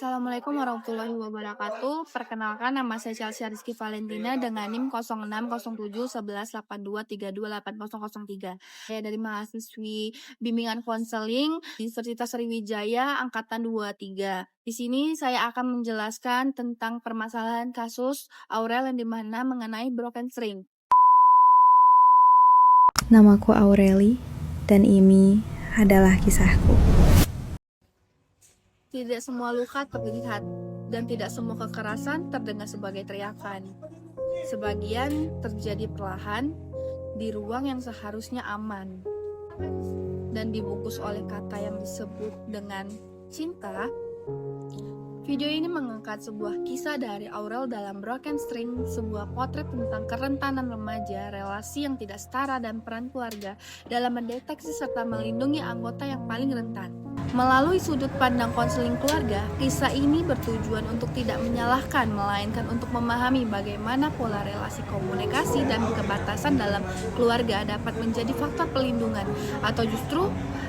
Assalamualaikum warahmatullahi wabarakatuh. Perkenalkan, nama saya Chelsea Rizky Valentina dengan NIM 06071182328003. Saya dari mahasiswi bimbingan konseling di Universitas Sriwijaya angkatan 23. Di sini saya akan menjelaskan tentang permasalahan kasus Aurel yang dimana mengenai broken string. Namaku Aureli, dan ini adalah kisahku. Tidak semua luka terlihat, dan tidak semua kekerasan terdengar sebagai teriakan. Sebagian terjadi perlahan, di ruang yang seharusnya aman. Dan dibungkus oleh kata yang disebut dengan cinta. Video ini mengangkat sebuah kisah dari Aurel dalam Broken String, sebuah potret tentang kerentanan remaja, relasi yang tidak setara, dan peran keluarga dalam mendeteksi serta melindungi anggota yang paling rentan. Melalui sudut pandang konseling keluarga, kisah ini bertujuan untuk tidak menyalahkan, melainkan untuk memahami bagaimana pola relasi komunikasi dan kebatasan dalam keluarga dapat menjadi faktor pelindungan atau justru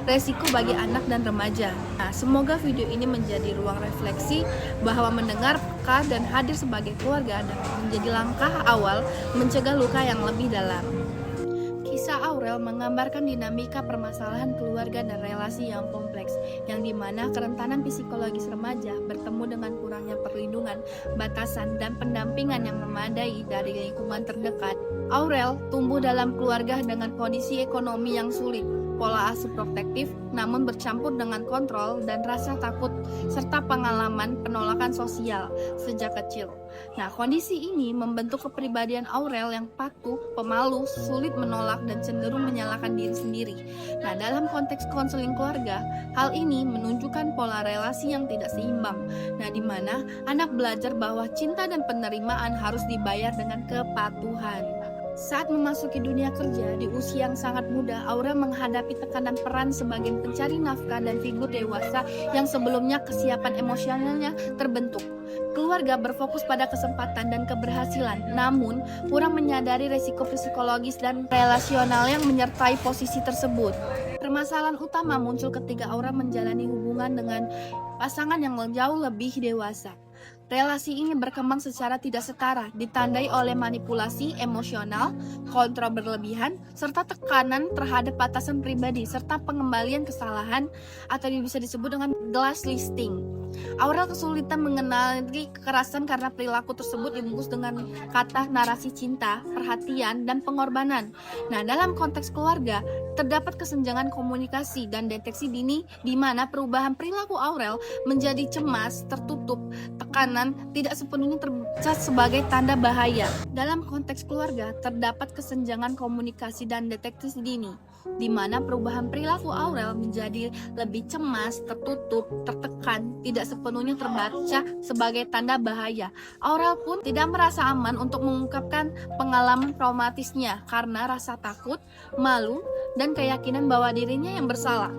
resiko bagi anak dan remaja. Nah, semoga video ini menjadi ruang refleksi bahwa mendengar, peka, dan hadir sebagai keluarga dapat menjadi langkah awal mencegah luka yang lebih dalam. Kisah Aurel menggambarkan dinamika permasalahan keluarga dan relasi yang kompleks, yang dimana kerentanan psikologis remaja bertemu dengan kurangnya perlindungan, batasan, dan pendampingan yang memadai dari lingkungan terdekat. Aurel tumbuh dalam keluarga dengan kondisi ekonomi yang sulit, pola asuh protektif namun bercampur dengan kontrol dan rasa takut serta pengalaman penolakan sosial sejak kecil. Nah, kondisi ini membentuk kepribadian Aurel yang patuh, pemalu, sulit menolak, dan cenderung menyalahkan diri sendiri. Nah, dalam konteks konseling keluarga, hal ini menunjukkan pola relasi yang tidak seimbang. Nah, di mana anak belajar bahwa cinta dan penerimaan harus dibayar dengan kepatuhan. Saat memasuki dunia kerja di usia yang sangat muda, Aurel menghadapi tekanan peran sebagai pencari nafkah dan figur dewasa yang sebelumnya kesiapan emosionalnya terbentuk. Keluarga berfokus pada kesempatan dan keberhasilan, namun kurang menyadari resiko psikologis dan relasional yang menyertai posisi tersebut. Permasalahan utama muncul ketika Aurel menjalani hubungan dengan pasangan yang jauh lebih dewasa. Relasi ini berkembang secara tidak setara, ditandai oleh manipulasi emosional, kontrol berlebihan, serta tekanan terhadap batasan pribadi, serta pengembalian kesalahan atau yang bisa disebut dengan glass listing. Aurel kesulitan mengenali kekerasan karena perilaku tersebut dibungkus dengan kata narasi cinta, perhatian, dan pengorbanan. Nah, dalam konteks keluarga, terdapat kesenjangan komunikasi dan deteksi dini di mana perubahan perilaku Aurel menjadi cemas, tertutup, tekanan, tidak sepenuhnya tercatat sebagai tanda bahaya. Dalam konteks keluarga, terdapat kesenjangan komunikasi dan deteksi dini, di mana perubahan perilaku Aurel menjadi lebih cemas, tertutup, tertekan, tidak sepenuhnya terbaca sebagai tanda bahaya. Aurel pun tidak merasa aman untuk mengungkapkan pengalaman traumatisnya karena rasa takut, malu, dan keyakinan bahwa dirinya yang bersalah.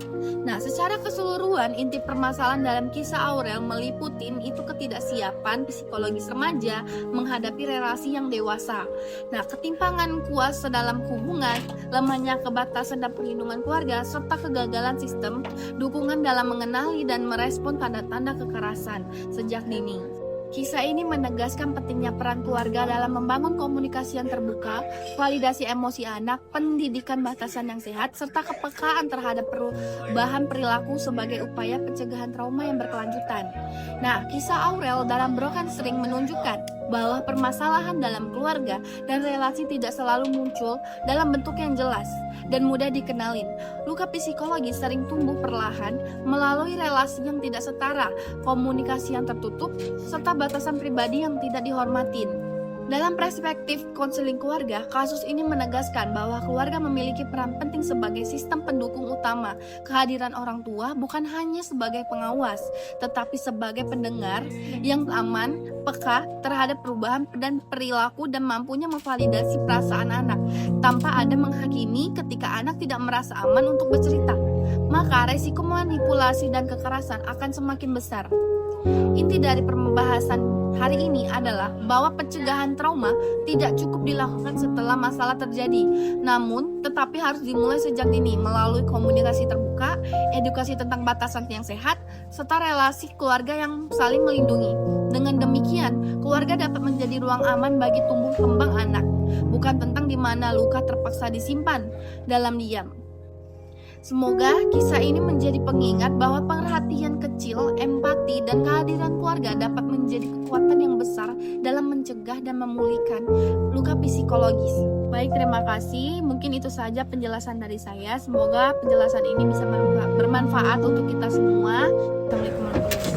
Nah, secara keseluruhan, inti permasalahan dalam kisah Aurel meliputi itu ketidaksiapan psikologis remaja menghadapi relasi yang dewasa. Nah, ketimpangan kuasa dalam hubungan, lemahnya kebatasan dan perlindungan keluarga, serta kegagalan sistem dukungan dalam mengenali dan merespon tanda-tanda kekerasan sejak dini. Kisah ini menegaskan pentingnya peran keluarga dalam membangun komunikasi yang terbuka, validasi emosi anak, pendidikan batasan yang sehat, serta kepekaan terhadap perubahan perilaku sebagai upaya pencegahan trauma yang berkelanjutan. Nah, kisah Aurel dalam Broken String menunjukkan bahwa permasalahan dalam keluarga dan relasi tidak selalu muncul dalam bentuk yang jelas dan mudah dikenalin. Luka psikologis sering tumbuh perlahan melalui relasi yang tidak setara, komunikasi yang tertutup, serta batasan pribadi yang tidak dihormatin. Dalam perspektif konseling keluarga, kasus ini menegaskan bahwa keluarga memiliki peran penting sebagai sistem pendukung utama. Kehadiran orang tua bukan hanya sebagai pengawas, tetapi sebagai pendengar yang aman, peka terhadap perubahan dan perilaku, dan mampunya memvalidasi perasaan anak tanpa ada menghakimi. Ketika anak tidak merasa aman untuk bercerita, maka resiko manipulasi dan kekerasan akan semakin besar. Inti dari pembahasan hari ini adalah bahwa pencegahan trauma tidak cukup dilakukan setelah masalah terjadi, namun tetapi harus dimulai sejak dini melalui komunikasi terbuka, edukasi tentang batasan yang sehat, serta relasi keluarga yang saling melindungi. Dengan demikian, keluarga dapat menjadi ruang aman bagi tumbuh kembang anak, bukan tentang di mana luka terpaksa disimpan dalam diam. Semoga kisah ini menjadi pengingat bahwa perhatian kecil, empati, dan kehadiran keluarga dapat menjadi kekuatan yang besar dalam mencegah dan memulihkan luka psikologis. Baik, terima kasih. Mungkin itu saja penjelasan dari saya. Semoga penjelasan ini bisa bermanfaat untuk kita semua. Assalamualaikum warahmatullahi wabarakatuh.